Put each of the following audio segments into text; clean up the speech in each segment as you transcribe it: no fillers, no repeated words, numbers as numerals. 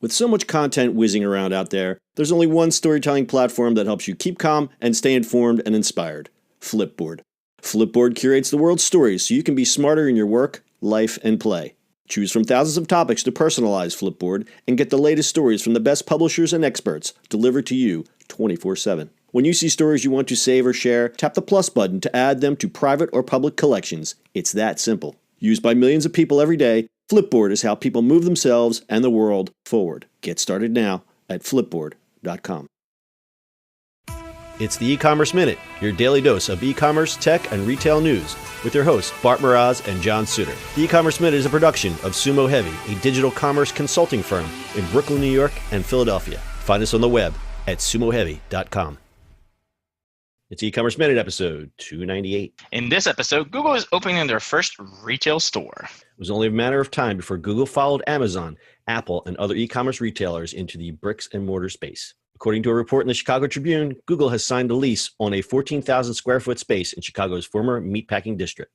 With so much content whizzing around out there, there's only one storytelling platform that helps you keep calm and stay informed and inspired: Flipboard. Flipboard curates the world's stories so you can be smarter in your work, life, and play. Choose from thousands of topics to personalize Flipboard and get the latest stories from the best publishers and experts delivered to you 24/7. When you see stories you want to save or share, tap the plus button to add them to private or public collections. It's that simple. Used by millions of people every day, Flipboard is how people move themselves and the world forward. Get started now at flipboard.com. It's the E-Commerce Minute, your daily dose of e-commerce, tech, and retail news with your hosts Bart Mraz and John Suter. The E-Commerce Minute is a production of Sumo Heavy, a digital commerce consulting firm in Brooklyn, New York, and Philadelphia. Find us on the web at sumoheavy.com. It's E-Commerce Minute episode 298. In this episode, Google is opening their first retail store. It was only a matter of time before Google followed Amazon, Apple, and other e-commerce retailers into the bricks and mortar space. According to a report in the Chicago Tribune, Google has signed a lease on a 14,000 square foot space in Chicago's former meatpacking district.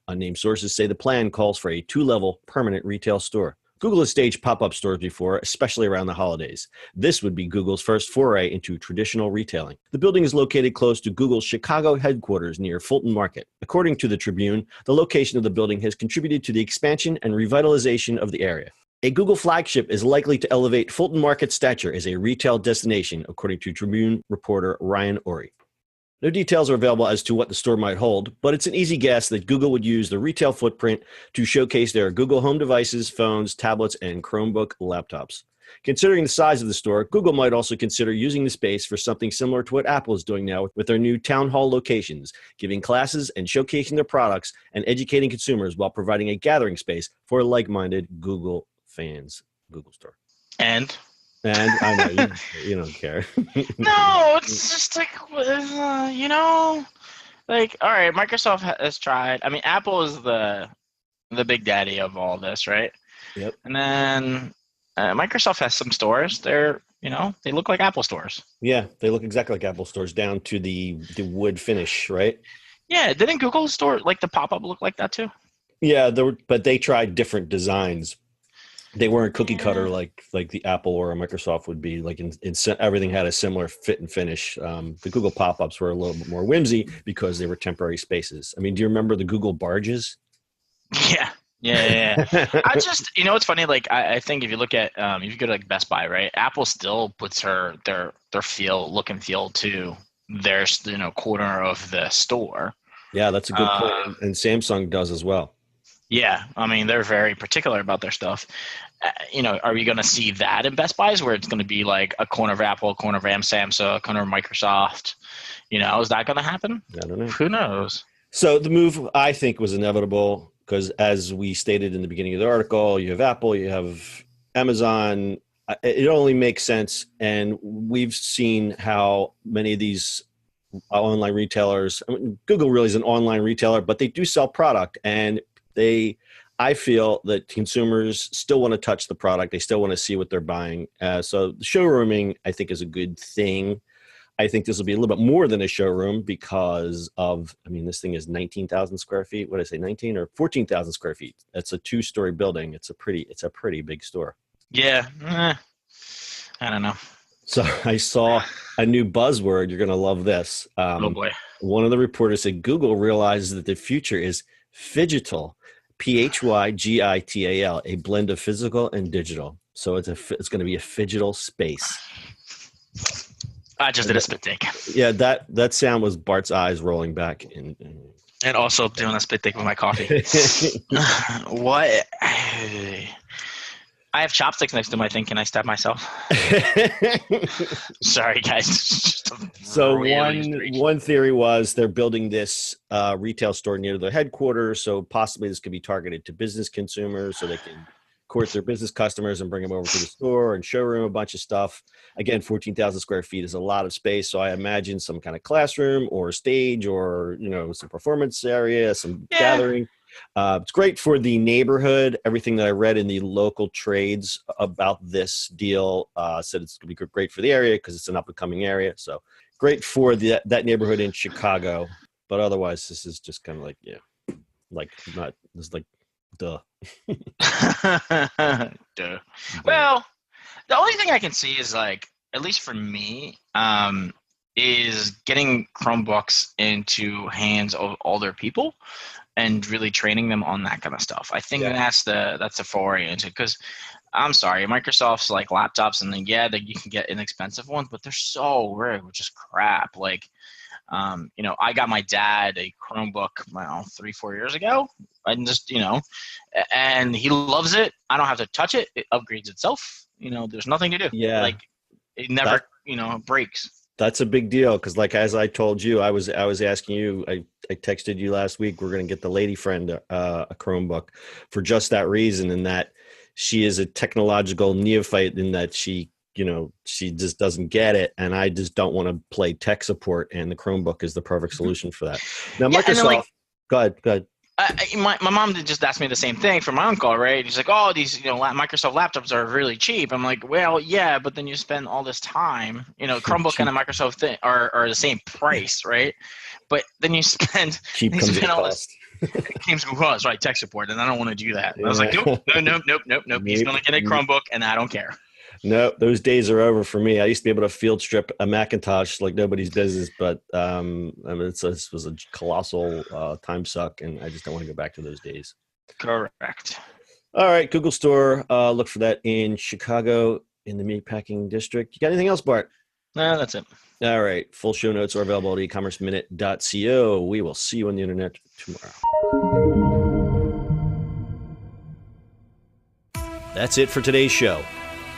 Unnamed sources say the plan calls for a 2-level permanent retail store. Google has staged pop-up stores before, especially around the holidays. This would be Google's first foray into traditional retailing. The building is located close to Google's Chicago headquarters near Fulton Market. According to the Tribune, the location of the building has contributed to the expansion and revitalization of the area. A Google flagship is likely to elevate Fulton Market's stature as a retail destination, according to Tribune reporter Ryan Ori. No details are available as to what the store might hold, but it's an easy guess that Google would use the retail footprint to showcase their Google Home devices, phones, tablets, and Chromebook laptops. Considering the size of the store, Google might also consider using the space for something similar to what Apple is doing now with their new town hall locations, giving classes and showcasing their products and educating consumers while providing a gathering space for like-minded Google fans. Google store. And I know, you don't care. no, it's just like, all right, Microsoft has tried. I mean, Apple is the big daddy of all this, right? Yep. And then Microsoft has some stores. They look like Apple stores. Yeah, they look exactly like Apple stores down to the wood finish, right? Yeah, didn't Google's store, like the pop-up, look like that too? Yeah, but they tried different designs. They weren't cookie cutter like the Apple or a Microsoft would be. Like everything had a similar fit and finish. The Google pop-ups were a little bit more whimsy because they were temporary spaces. I mean, do you remember the Google barges? Yeah. I just, it's funny. Like I think if you look at if you go to like Best Buy, right? Apple still puts their look and feel to their corner of the store. Yeah, that's a good point, and Samsung does as well. Yeah, I mean, they're very particular about their stuff. Are we going to see that in Best Buys where it's going to be like a corner of Apple, a corner of Samsung, a corner of Microsoft? Is that going to happen? I don't know. Who knows? So the move, I think, was inevitable because, as we stated in the beginning of the article, you have Apple, you have Amazon. It only makes sense, and we've seen how many of these online retailers, Google really is an online retailer, but they do sell product, and I feel that consumers still want to touch the product. They still want to see what they're buying. So the showrooming, I think, is a good thing. I think this will be a little bit more than a showroom because this thing is 19,000 square feet. What did I say, 19 or 14,000 square feet? That's a 2-story building. It's a pretty big store. Yeah. I don't know. So I saw a new buzzword. You're going to love this. Oh, boy. One of the reporters said Google realizes that the future is phygital. PHYGITAL, a blend of physical and digital. So it's going to be a phygital space. I just did a spit take. Yeah, that sound was Bart's eyes rolling back. And also doing a spit take with my coffee. What? I have chopsticks next to my thing. Can I stab myself? Sorry, guys. So one theory was they're building this retail store near their headquarters, so possibly this could be targeted to business consumers so they can court their business customers and bring them over to the store and showroom a bunch of stuff. Again, 14,000 square feet is a lot of space, so I imagine some kind of classroom or stage or some performance area, some gathering. It's great for the neighborhood. Everything that I read in the local trades about this deal said it's going to be great for the area because it's an up-and-coming area. So great for that neighborhood in Chicago. But otherwise, this is just kind of duh. Duh. Well, The only thing I can see is like, at least for me, is getting Chromebooks into hands of older people and really training them on that kind of stuff. I think that's the foray into, because I'm sorry, Microsoft's like laptops, and then you can get inexpensive ones, but they're so rare, which is crap. Like, I got my dad a Chromebook, 3-4 years ago, and just, and he loves it. I don't have to touch it. It upgrades itself. There's nothing to do. Yeah. Like, it never, breaks. That's a big deal, because like, as I told you, I was asking you, I texted you last week, we're going to get the lady friend a Chromebook for just that reason, and that she is a technological neophyte in that she just doesn't get it, and I just don't want to play tech support, and the Chromebook is the perfect solution for that. Now, Microsoft, go ahead. My mom just asked me the same thing for my uncle, right? He's like, "Oh, these Microsoft laptops are really cheap." I'm like, "Well, yeah, but then you spend all this time, Chromebook and a Microsoft thing are the same price, right? But then you spend cheap comes at cost. Games was right, tech support, and I don't want to do that." Yeah. I was like, nope. He's gonna get a Chromebook, and I don't care. No, those days are over for me. I used to be able to field strip a Macintosh like nobody's business, but this was a colossal time suck, and I just don't want to go back to those days. Correct. All right, Google Store. Look for that in Chicago in the Meatpacking District. You got anything else, Bart? No, that's it. All right. Full show notes are available at ecommerceminute.co. We will see you on the internet tomorrow. That's it for today's show.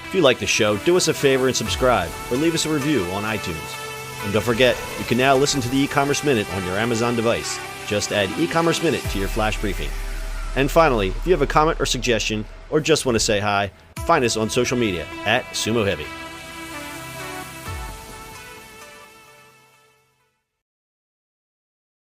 If you like the show, do us a favor and subscribe, or leave us a review on iTunes. And don't forget, you can now listen to the e-commerce minute on your Amazon device. Just add e-commerce minute to your flash briefing. And finally, if you have a comment or suggestion, or just want to say hi, find us on social media at Sumo Heavy.